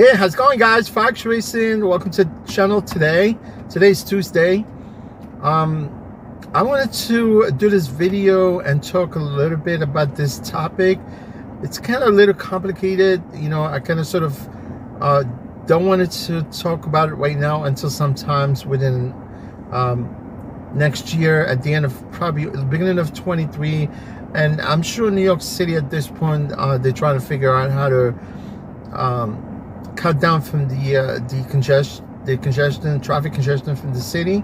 Hey, how's it going, guys? Fox Racing. Welcome to the channel today. Today's Tuesday. I wanted to do this video and talk a little bit about this topic. It's kind of a little complicated. You know, I kind of sort of don't want it to talk about it right now until sometimes within next year, at the end of probably the beginning of 23. And I'm sure New York City at this point, they're trying to figure out how to cut down from the congestion, traffic congestion from the city,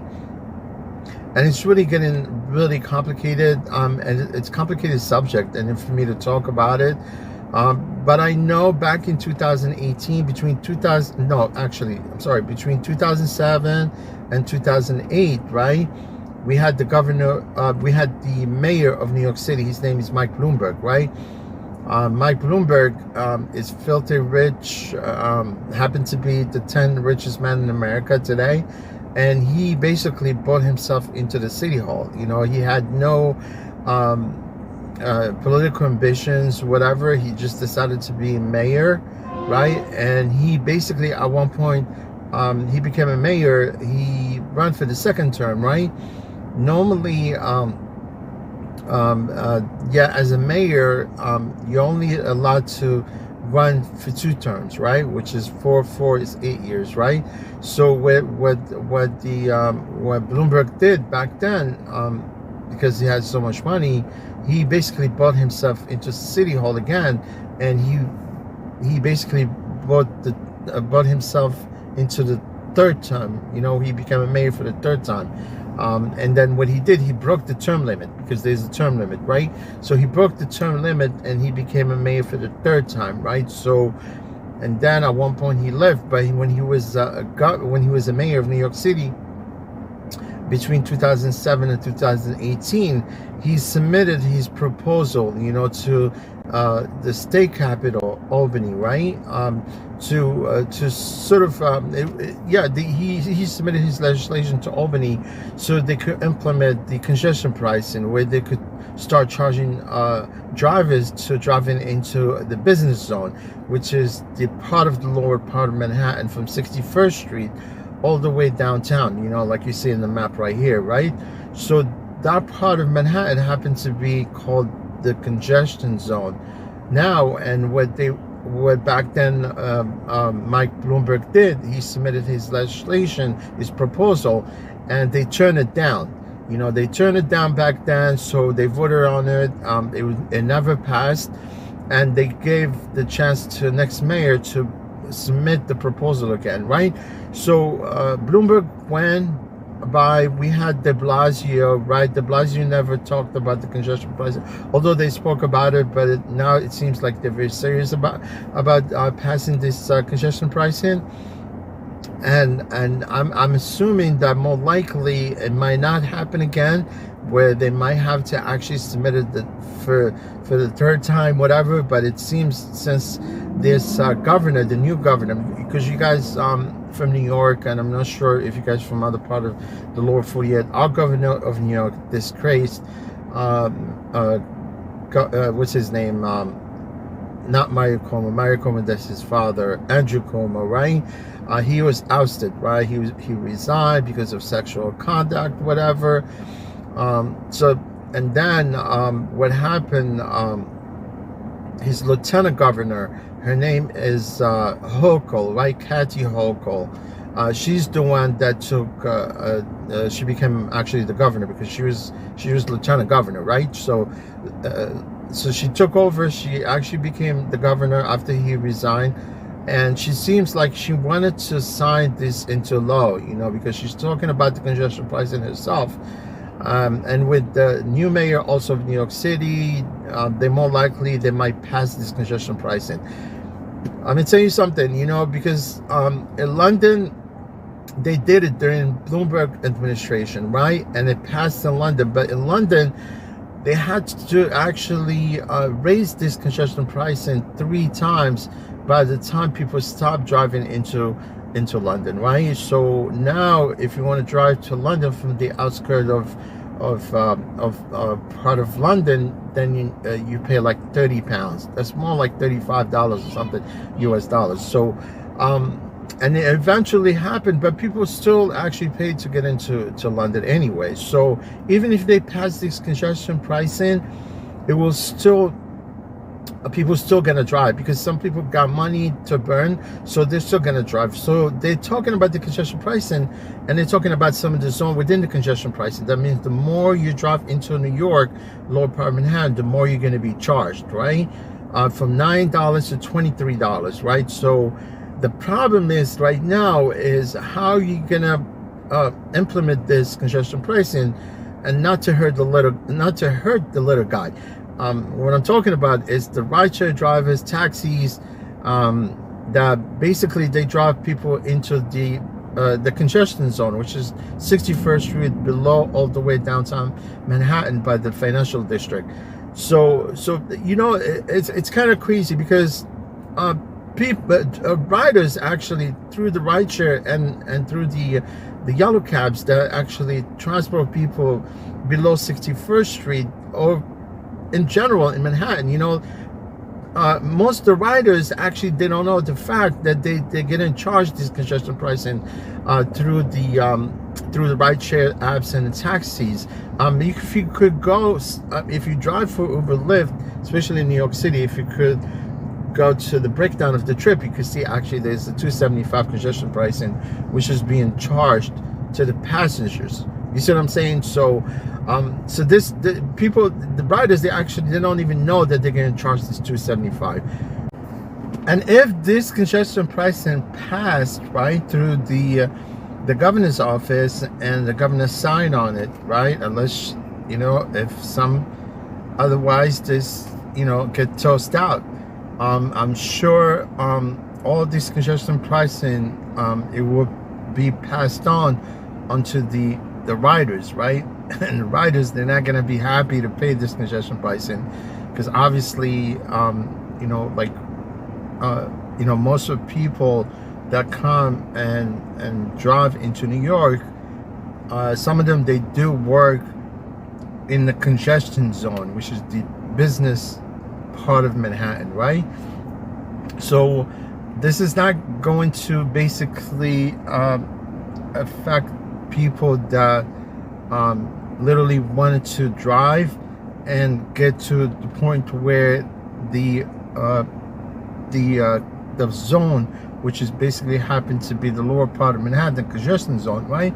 and it's really getting really complicated. And it's a complicated subject, and for me to talk about it. But I know back in 2018, between 2007 and 2008, right? We had the governor, we had the mayor of New York City. His name is Mike Bloomberg, right? Mike Bloomberg is filthy rich, happened to be the 10th richest man in America today, and he basically bought himself into the city hall. You know, he had no political ambitions, whatever. He just decided to be mayor, right? And he basically, at one point, he became a mayor. He ran for the second term, right? Normally, as a mayor, you're only allowed to run for 2 terms, right? Which is 4 is 8 years, right? So what Bloomberg did back then, because he had so much money, he basically bought himself into City Hall again, and he basically bought himself into the 3rd term. You know, he became a mayor for the 3rd time. And then what he did, he broke the term limit, because there's a term limit, right? So he broke the term limit and he became a mayor for the 3rd time, right? So, and then at one point he left, but when he was a mayor of New York City, between 2007 and 2018, he submitted his proposal, you know, to the state capital, Albany, right? To sort of, he submitted his legislation to Albany so they could implement the congestion pricing, where they could start charging drivers to driving into the business zone, which is the part of the lower part of Manhattan from 61st Street all the way downtown, you know, like you see in the map right here, right? So that part of Manhattan happened to be called the congestion zone now. And what back then Mike Bloomberg did, he submitted his legislation, his proposal, and they turned it down. You know, they turned it down back then, so they voted on it. It never passed, and they gave the chance to the next mayor to submit the proposal again, right? So Bloomberg went by. We had de Blasio, right? De Blasio never talked about the congestion pricing, although they spoke about it, but now it seems like they're very serious about passing this congestion pricing. And I'm assuming that more likely it might not happen again, where they might have to actually submit it for the 3rd time, whatever. But it seems, since this governor, the new governor, because you guys from New York, and I'm not sure if you guys from other part of the lower 48, our governor of New York disgraced, what's his name? Not Mario Cuomo. Mario Cuomo, that's his father, Andrew Cuomo, right? He was ousted, right? He resigned because of sexual conduct, whatever. And then what happened? His lieutenant governor, her name is Hochul, right? Kathy Hochul. She's the one that took. She became actually the governor, because she was lieutenant governor, right? So she took over. She actually became the governor after he resigned, and she seems like she wanted to sign this into law, you know, because she's talking about the congestion pricing herself. And with the new mayor also of New York City, they more likely they might pass this congestion pricing. I'm gonna tell you something, you know, because in London they did it during Bloomberg administration, right? And it passed in London, but in London they had to actually raise this congestion pricing 3 times by the time people stopped driving into London, right? So now, if you want to drive to London from the outskirts of part of London, then you pay like £30. That's more like $35 or something, US dollars. So And it eventually happened, but people still actually paid to get into London anyway. So even if they pass this congestion pricing, it will still, people still gonna drive, because some people got money to burn, so they're still gonna drive. So they're talking about the congestion pricing, and they're talking about some of the zone within the congestion pricing. That means the more you drive into New York, lower part of Manhattan, the more you're gonna be charged, right? From $9 to $23, right? So the problem is right now is how you gonna implement this congestion pricing, and not to hurt the little guy. What I'm talking about is the rideshare drivers, taxis, that basically they drive people into the congestion zone, which is 61st Street below, all the way downtown Manhattan by the financial district. So you know, it's kind of crazy, because riders actually, through the rideshare and through the yellow cabs that actually transport people below 61st Street, or in general in Manhattan, you know, most of the riders actually, they don't know the fact that they're getting charged this congestion pricing through the rideshare apps and the taxis. If you could go, if you drive for Uber Lyft, especially in New York City, if you could go to the breakdown of the trip, you can see actually there's a $2.75 congestion pricing, which is being charged to the passengers. You see what I'm saying? So the riders, they don't even know that they're getting charged this $2.75. And if this congestion pricing passed right through the governor's office, and the governor signed on it, right? Unless, you know, if some otherwise this, you know, get tossed out. I'm sure all of this congestion pricing, it will be passed on onto the riders, right? And the riders, they're not going to be happy to pay this congestion pricing, because obviously, you know, like, you know, most of the people that come and drive into New York, some of them, they do work in the congestion zone, which is the business part of Manhattan, right? So this is not going to basically affect people that literally wanted to drive and get to the point where the zone, which is basically happened to be the lower part of Manhattan, the congestion zone, right?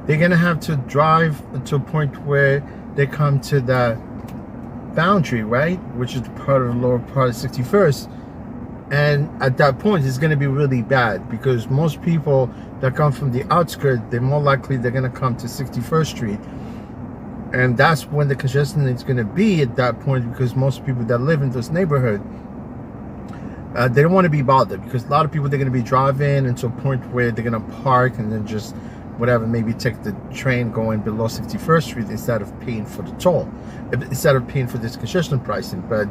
They're gonna have to drive to a point where they come to the boundary, right, which is part of the lower part of 61st, and at that point it's going to be really bad, because most people that come from the outskirts, they're more likely they're going to come to 61st Street, and that's when the congestion is going to be at that point, because most people that live in this neighborhood, they don't want to be bothered, because a lot of people, they're going to be driving into a point where they're going to park and then just whatever, maybe take the train going below 61st Street instead of paying for the toll, instead of paying for this congestion pricing. But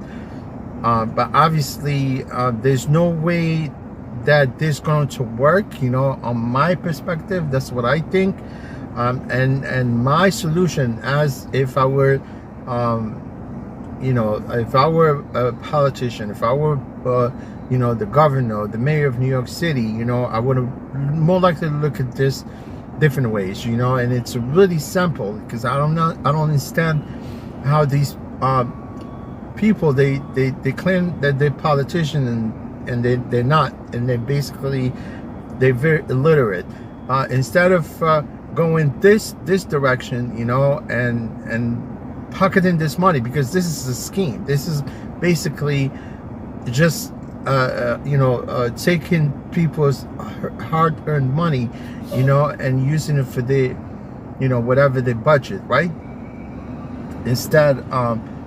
obviously, there's no way that this is going to work, you know, on my perspective. That's what I think. And my solution, as if I were, you know, if I were a politician, if I were, you know, the governor, the mayor of New York City, you know, I would have more likely to look at this different ways, you know. And it's really simple, because I don't understand how these people, they claim that they're politicians, and they're not, and they're very illiterate. Instead of going this direction, you know, and pocketing this money, because this is a scheme. This is basically just you know, taking people's hard-earned money, you know, and using it for their, you know, whatever their budget, right? Instead,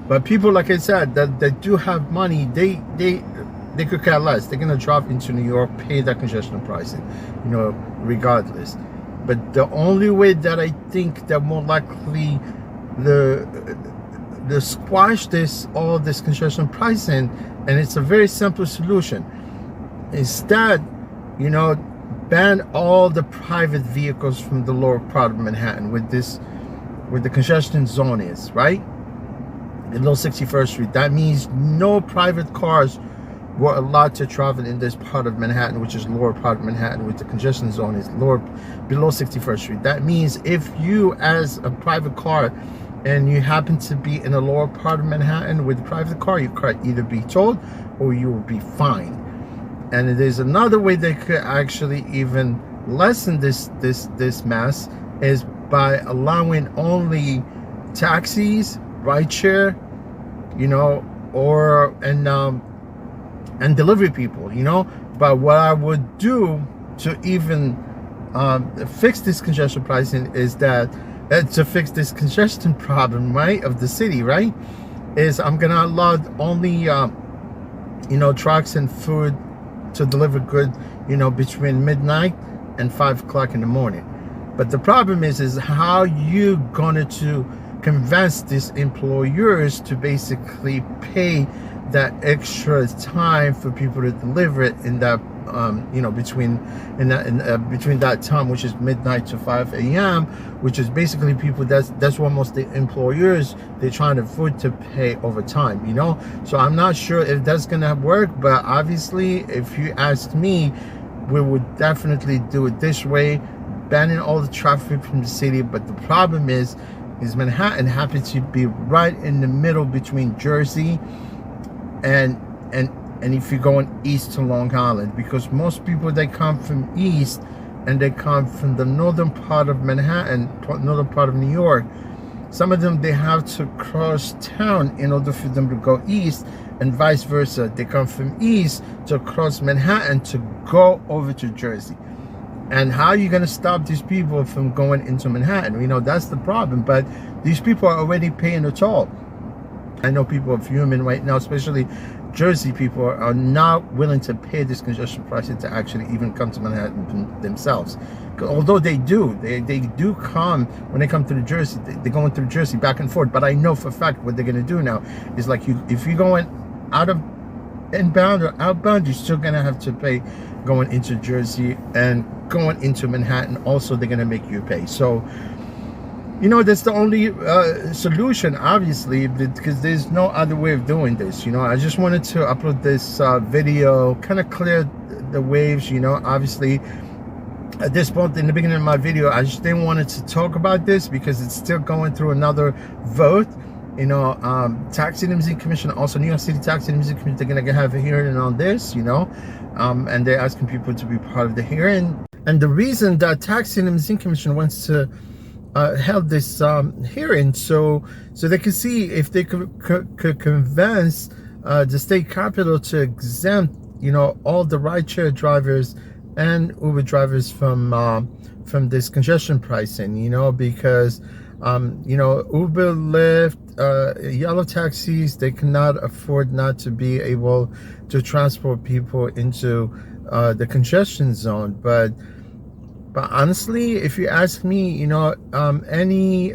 but people, like I said, that do have money, they could care less. They're gonna drop into New York, pay that congestion pricing, you know, regardless. But the only way that I think that more likely the squash all this congestion pricing, and it's a very simple solution. Instead, you know, ban all the private vehicles from the lower part of Manhattan, where the congestion zone is, right? Below 61st Street. That means no private cars were allowed to travel in this part of Manhattan, which is lower part of Manhattan, with the congestion zone is lower, below 61st Street. That means if you, as a private car, and you happen to be in the lower part of Manhattan with a private car, your car either be towed or you will be fined. And there's another way they could actually even lessen this mess, is by allowing only taxis, rideshare, you know, or and delivery people, you know. But what I would do to even fix this congestion pricing is that to fix this congestion problem, right, of the city, right, is I'm gonna allow only you know, trucks and food to deliver good, you know, between midnight and 5 o'clock in the morning. But the problem is how you gonna to convince these employers to basically pay that extra time for people to deliver it in that you know, between that time, which is midnight to 5 a.m., which is basically people, that's what most the employers, they're trying to afford to pay overtime, you know. So I'm not sure if that's gonna work, but obviously if you ask me, we would definitely do it this way, banning all the traffic from the city. But the problem is Manhattan happens to be right in the middle between Jersey and if you're going east to Long Island, because most people, they come from east and they come from the northern part of Manhattan, northern part of New York. Some of them, they have to cross town in order for them to go east, and vice versa. They come from east to cross Manhattan to go over to Jersey. And how are you going to stop these people from going into Manhattan? You know, that's the problem. But these people are already paying a toll. I know people are fuming right now, especially Jersey people are not willing to pay this congestion pricing to actually even come to Manhattan themselves. Although they do come, when they come to New Jersey, they're going through Jersey back and forth. But I know for a fact what they're going to do now is, like, if you're going out of inbound or outbound, you're still going to have to pay going into Jersey, and going into Manhattan also they're going to make you pay. So, you know, that's the only solution, obviously, because there's no other way of doing this. You know, I just wanted to upload this video, kind of clear the waves. You know, obviously, at this point in the beginning of my video, I just didn't want to talk about this because it's still going through another vote. You know, Taxi and Limousine Commission, also New York City Taxi and Limousine Commission, they're going to have a hearing on this, you know, and they're asking people to be part of the hearing. And the reason that Taxi and Limousine Commission wants to held this hearing so they could see if they could convince the state capitol to exempt, you know, all the rideshare drivers and Uber drivers from this congestion pricing, you know, because you know, Uber, Lyft, yellow taxis, they cannot afford not to be able to transport people into the congestion zone. But honestly, if you ask me, you know, any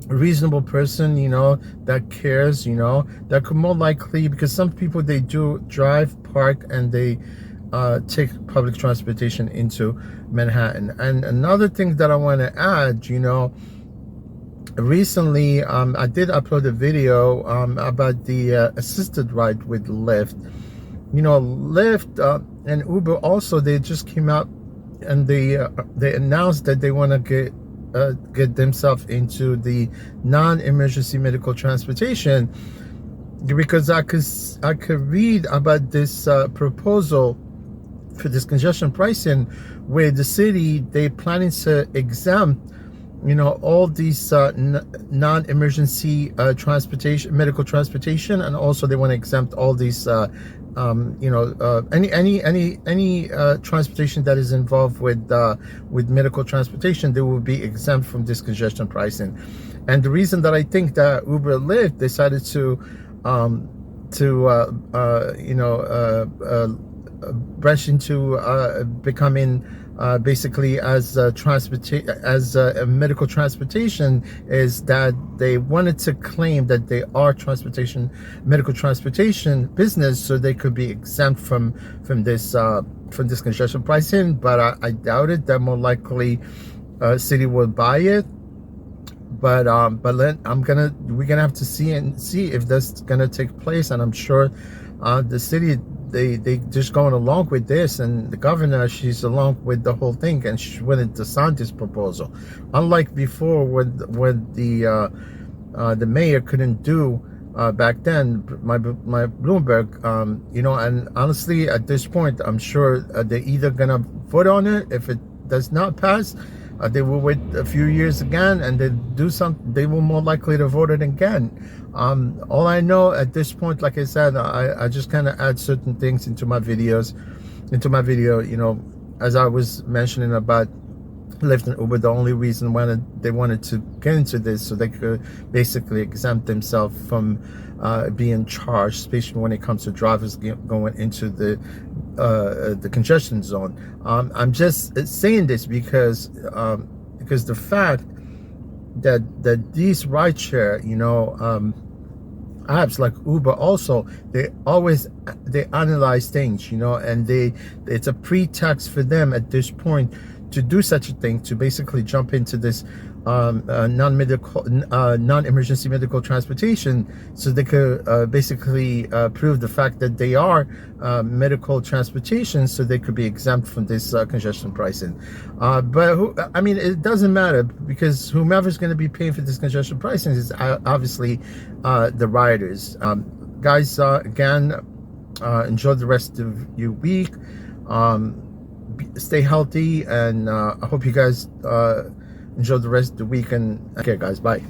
reasonable person, you know, that cares, you know, that could more likely, because some people, they do drive, park, and they take public transportation into Manhattan. And another thing that I want to add, you know, recently I did upload a video about the assisted ride with Lyft. You know, Lyft and Uber also, they just came out and they announced that they want to get themselves into the non-emergency medical transportation, because I could read about this proposal for this congestion pricing, where the city, they planning to exempt, you know, all these non-emergency transportation, medical transportation, and also they want to exempt all these you know, any transportation that is involved with medical transportation, they will be exempt from this congestion pricing. And the reason that I think that Uber and Lyft decided to you know, branch into becoming basically as a medical transportation, is that they wanted to claim that they are medical transportation business, so they could be exempt from this congestion pricing. But I doubt it. That more likely city will buy it. But we're gonna have to see if that's gonna take place, and I'm sure The city, they just going along with this, and the governor, she's along with the whole thing, and she went to DeSantis' proposal. Unlike before, when the mayor couldn't do back then, my Bloomberg, you know, and honestly, at this point, I'm sure they're either gonna vote on it. If it does not pass, they will wait a few years again, and they do something. They will more likely to vote it again. All I know at this point, like I said, I just kind of add certain things into my videos, you know, as I was mentioning about Lyft and Uber. The only reason why they wanted to get into this, so they could basically exempt themselves from being charged, especially when it comes to drivers going into the congestion zone. I'm just saying this because the fact that these rideshare, you know, apps like Uber, also they analyze things, you know, and it's a pretext for them at this point to do such a thing, to basically jump into this non-emergency medical transportation, so they could basically prove the fact that they are medical transportation, so they could be exempt from this congestion pricing. But I mean, it doesn't matter, because whomever's going to be paying for this congestion pricing is obviously the riders. Guys, again, enjoy the rest of your week. Stay healthy, and I hope you guys enjoy the rest of the week. And okay, guys, bye.